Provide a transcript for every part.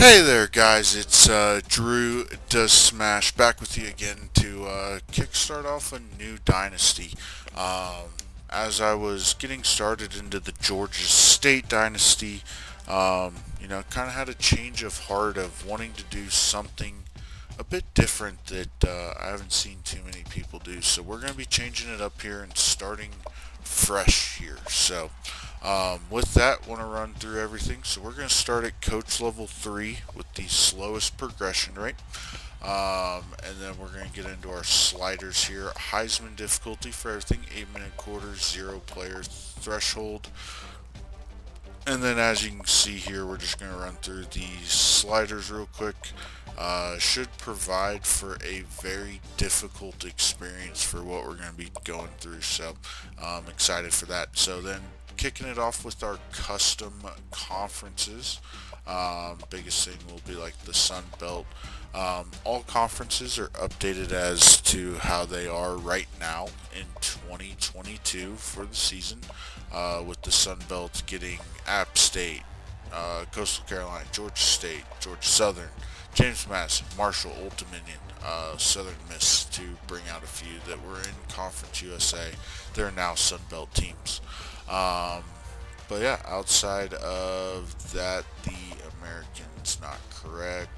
Hey there, guys. It's Drew Does Smash back with you again to kickstart off a new dynasty. As I was getting started into the Georgia State dynasty, kind of had a change of heart of wanting to do something a bit different that I haven't seen too many people do. So we're going to be changing it up here and starting fresh here. With that, want to run through everything. So we're going to start at coach level 3 with the slowest progression rate. And then we're going to get into our sliders here. Heisman difficulty for everything, 8-minute quarters, 0 player threshold. And then as you can see here, we're just going to run through these sliders real quick. Should provide for a very difficult experience for what we're going to be going through. So I'm excited for that. So then kicking it off with our custom conferences. Biggest thing will be like the Sun Belt. All conferences are updated as to how they are right now in 2022 for the season, with the Sun Belt getting App State, Coastal Carolina, Georgia State, Georgia Southern, James Madison, Marshall, Old Dominion, Southern Miss, to bring out a few that were in Conference USA. They're now Sun Belt teams. But yeah, outside of that, the American's not correct.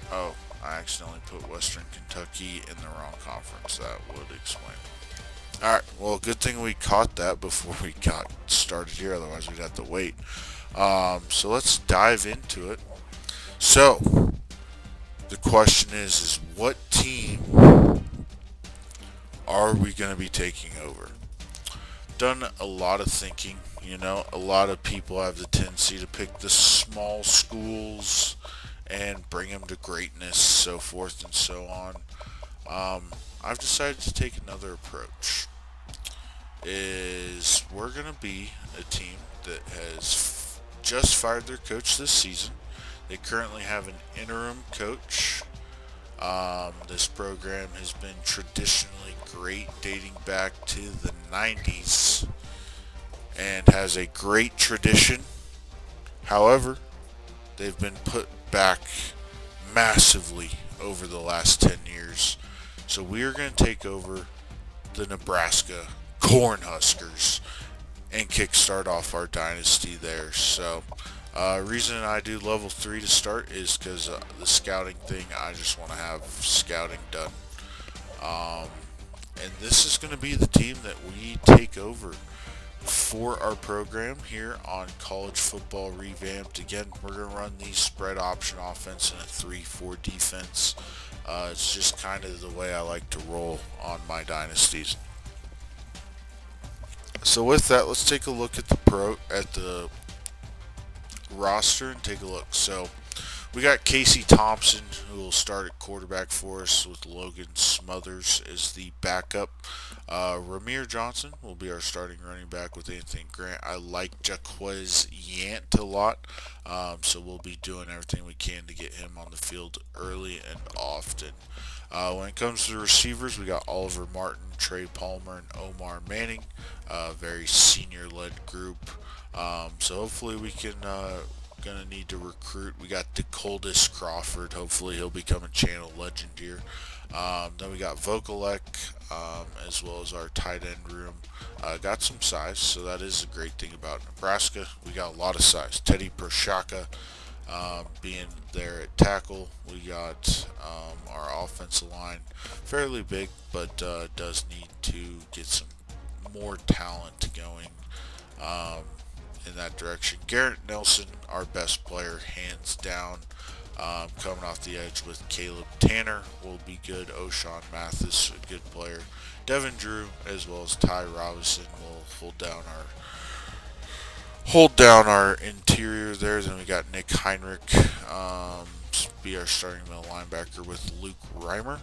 Oh, I accidentally put Western Kentucky in the wrong conference. That would explain it. Alright, well, good thing we caught that before we got started here, otherwise we'd have to wait. So let's dive into it. So, the question is what team are we going to be taking over? Done a lot of thinking. A lot of people have the tendency to pick the small schools and bring them to greatness, so forth and so on. I've decided to take another approach. We're going to be a team that has just fired their coach this season. They currently have an interim coach. This program has been traditionally great dating back to the 90s and has a great tradition. However, they've been put back massively over the last 10 years. So we are going to take over the Nebraska Cornhuskers and kickstart off our dynasty there. So, reason I do level 3 to start is because the scouting thing, I just want to have scouting done. And this is going to be the team that we take over for our program here on College Football Revamped. Again, we're going to run the spread option offense and a 3-4 defense. It's just kind of the way I like to roll on my dynasties. So with that, let's take a look at the roster and take a look. So we got Casey Thompson, who will start at quarterback for us, with Logan Smothers as the backup. Ramir Johnson will be our starting running back with Anthony Grant. I like Jaquez Yant a lot, so we'll be doing everything we can to get him on the field early and often. When it comes to the receivers, we got Oliver Martin, Trey Palmer, and Omar Manning. Very senior-led group. So hopefully we can gonna need to recruit. We got DeColdis Crawford. Hopefully he'll become a channel legend here. Then we got Vokalek, as well as our tight end room. Got some size, so that is a great thing about Nebraska. We got a lot of size. Teddy Proshaka being there at tackle. We got our offensive line, fairly big, but does need to get some more talent going in that direction. Garrett Nelson, our best player, hands down. Coming off the edge with Caleb Tanner will be good. O'Shawn Mathis, a good player. Devin Drew, as well as Ty Robinson, will hold down our interior there. Then we got Nick Heinrich, be our starting middle linebacker with Luke Reimer.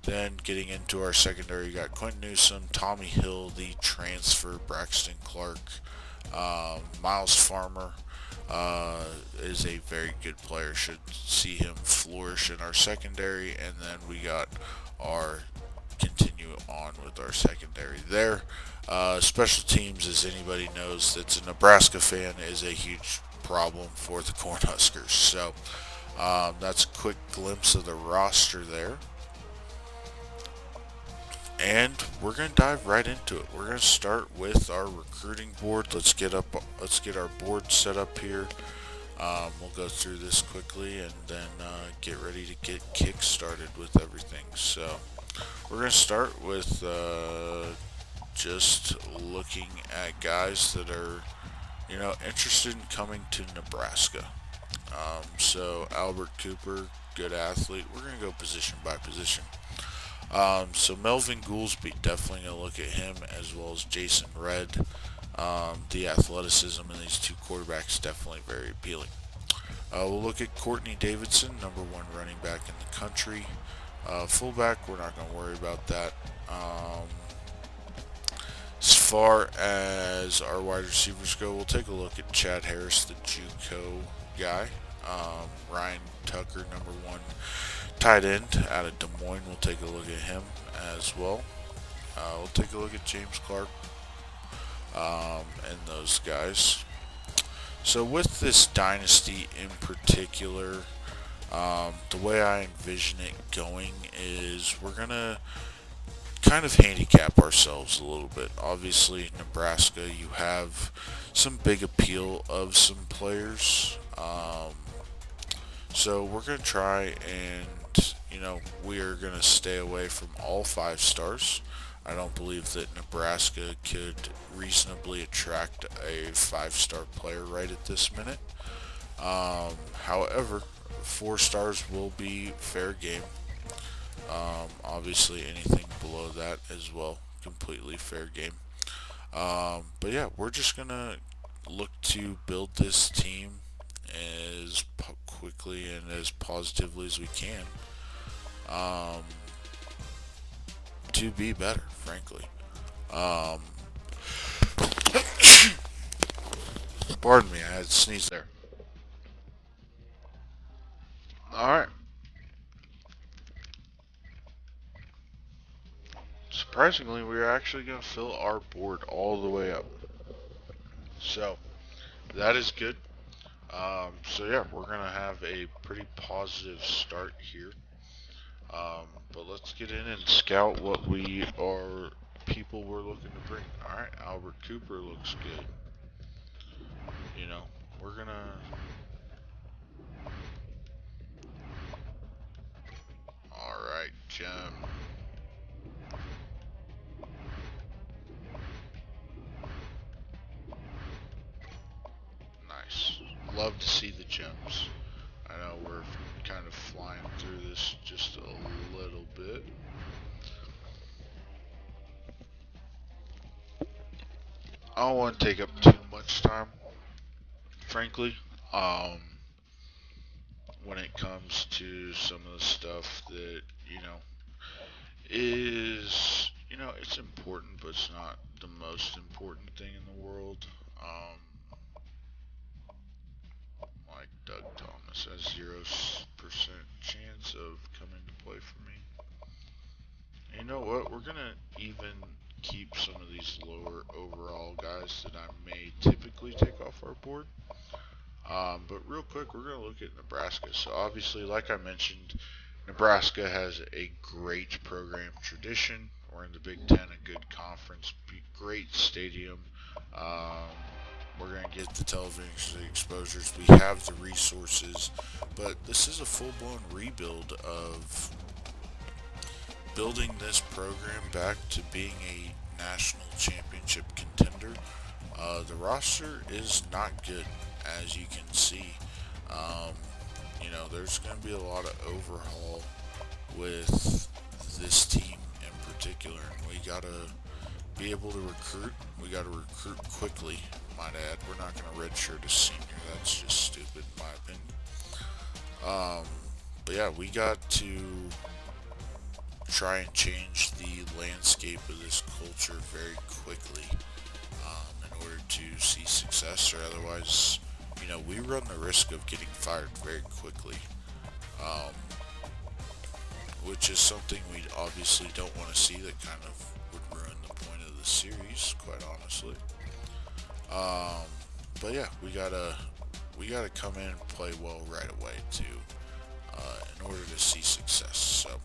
Then getting into our secondary, you got Quentin Newsom, Tommy Hill, the transfer, Braxton Clark, Miles Farmer. Is a very good player. Should see him flourish in our secondary. And then we got our continue on with our secondary there. Special teams, as anybody knows that's a Nebraska fan, is a huge problem for the Cornhuskers. So that's a quick glimpse of the roster there. And we're gonna dive right into it. We're gonna start with our recruiting board. Let's get our board set up here. We'll go through this quickly and then get ready to get kick started with everything. So we're gonna start with just looking at guys that are, interested in coming to Nebraska. So Albert Cooper, good athlete. We're gonna go position by position. So Melvin Goolsby, definitely going to look at him, as well as Jason Red. The athleticism in these two quarterbacks definitely very appealing. We'll look at Courtney Davidson, number one running back in the country. Fullback, we're not going to worry about that. As far as our wide receivers go, we'll take a look at Chad Harris, the JUCO guy. Ryan Tucker, number one tight end out of Des Moines. We'll take a look at him as well. We'll take a look at James Clark and those guys. So with this dynasty in particular, the way I envision it going is we're going to kind of handicap ourselves a little bit. Obviously, Nebraska, you have some big appeal of some players. So we're going to try and, we are going to stay away from all 5 stars. I don't believe that Nebraska could reasonably attract a 5-star player right at this minute. However, 4 stars will be fair game. Obviously, anything below that as well, completely fair game. But yeah, we're just going to look to build this team as quickly and as positively as we can to be better, frankly. Pardon me, I had to sneeze there. Alright. Surprisingly, we're actually going to fill our board all the way up. So, that is good. So yeah, we're going to have a pretty positive start here. But let's get in and scout what people we're looking to bring. Alright, Albert Cooper looks good. We're going to... Alright, Gem. Nice. Love to see the gems. I know we're kind of flying through this just a little bit. I don't want to take up too much time, frankly, when it comes to some of the stuff that, is, it's important, but it's not the most important thing in the world. Like Doug Thomas has 0% chance of coming to play for me. And you know what? We're gonna even keep some of these lower overall guys that I may typically take off our board. But real quick, we're gonna look at Nebraska. So obviously, like I mentioned, Nebraska has a great program tradition. We're in the Big Ten, a good conference, great stadium. We're going to get the television exposures. We have the resources, but this is a full-blown rebuild of building this program back to being a national championship contender. The roster is not good, as you can see. There's going to be a lot of overhaul with this team in particular, and we got to be able to recruit. We got to recruit quickly, might add. We're not going to redshirt a senior. That's just stupid, in my opinion. But yeah, we got to try and change the landscape of this culture very quickly in order to see success, or otherwise, we run the risk of getting fired very quickly, which is something we obviously don't want to see. That kind of would ruin the point of the series, quite honestly. But yeah, we we got to come in and play well right away to in order to see success. So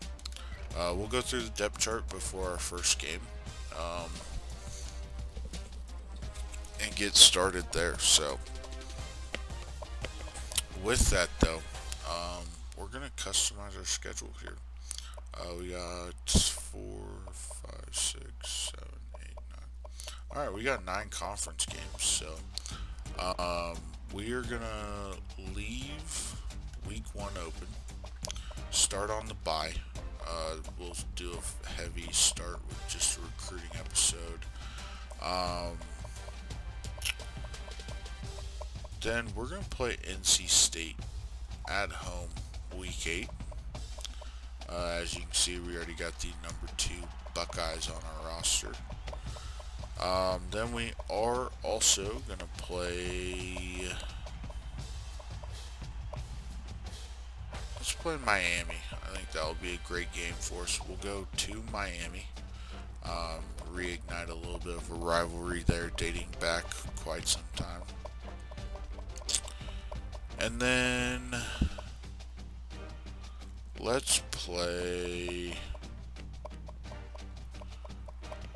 we'll go through the depth chart before our first game and get started there. So with that though, we're gonna customize our schedule here. We got 4, 5, 6, 7, 8, 9. All right, we got 9 conference games. So we are gonna leave week 1 open. Start on the bye. We'll do a heavy start with just a recruiting episode. Then we're going to play NC State at home week 8. As you can see, we already got the number 2 Buckeyes on our roster. Then we are also going to play... Let's play Miami. I think that'll be a great game for us. We'll go to Miami. Reignite a little bit of a rivalry there dating back quite some time. And then let's play...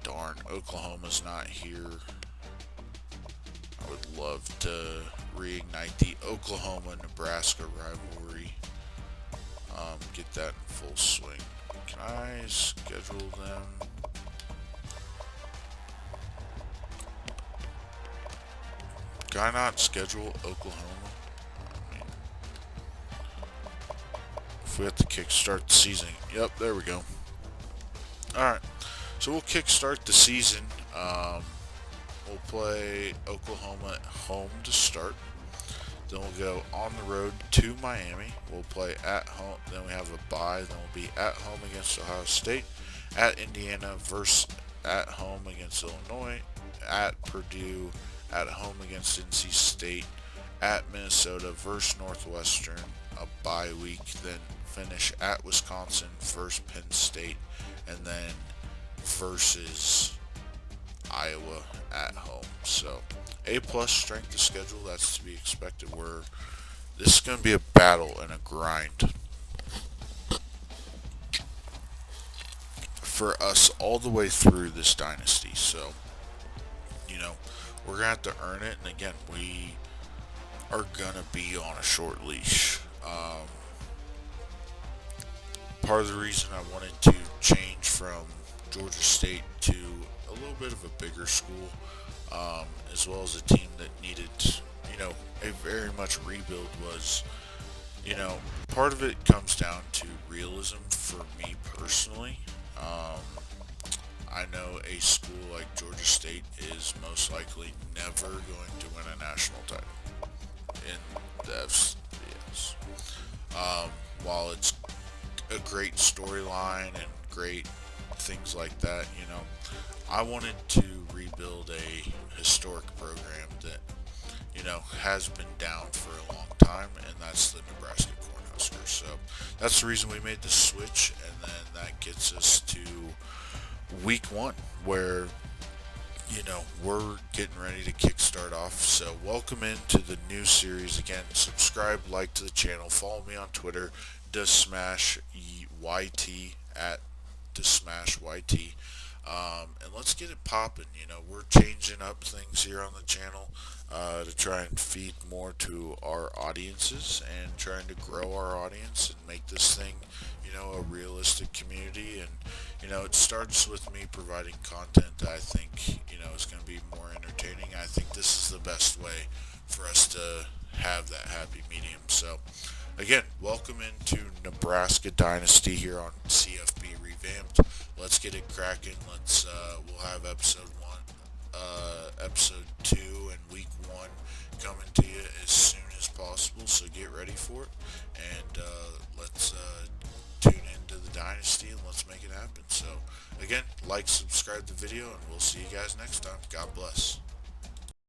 Darn, Oklahoma's not here. I would love to reignite the Oklahoma-Nebraska rivalry. Get that in full swing. Can I schedule them? Can I not schedule Oklahoma? I mean, if we have to kickstart the season. Yep, there we go. Alright, so we'll kickstart the season. We'll play Oklahoma at home to start. Then we'll go on the road to Miami. We'll play at home. Then we have a bye. Then we'll be at home against Ohio State. At Indiana versus at home against Illinois. At Purdue. At home against NC State. At Minnesota versus Northwestern. A bye week. Then finish at Wisconsin versus Penn State. And then versus Iowa at home. So A+ strength of schedule, that's to be expected. This is going to be a battle and a grind for us all the way through this dynasty. So, we're going to have to earn it. And again, we are going to be on a short leash. Part of the reason I wanted to change from Georgia State to a little bit of a bigger school, as well as a team that needed, a very much rebuild was, part of it comes down to realism for me personally. I know a school like Georgia State is most likely never going to win a national title in the FCS. While it's a great storyline and great things like that, I wanted to rebuild a historic program that, has been down for a long time, and that's the Nebraska Cornhuskers. So that's the reason we made the switch, and then that gets us to week 1, where, we're getting ready to kickstart off. So welcome into the new series. Again, subscribe, like to the channel, follow me on Twitter, DoesSmashYT at DoesSmashYT. And let's get it popping. We're changing up things here on the channel to try and feed more to our audiences and trying to grow our audience and make this thing, a realistic community. And, it starts with me providing content that I think, is going to be more entertaining. I think this is the best way for us to have that happy medium. So, again, welcome into Nebraska Dynasty here on CFB Revamped. Let's get it cracking. We'll have episode 2 and week 1 coming to you as soon as possible. So get ready for it, and let's tune into the Dynasty and let's make it happen. So again, like, subscribe the video, and we'll see you guys next time. God bless.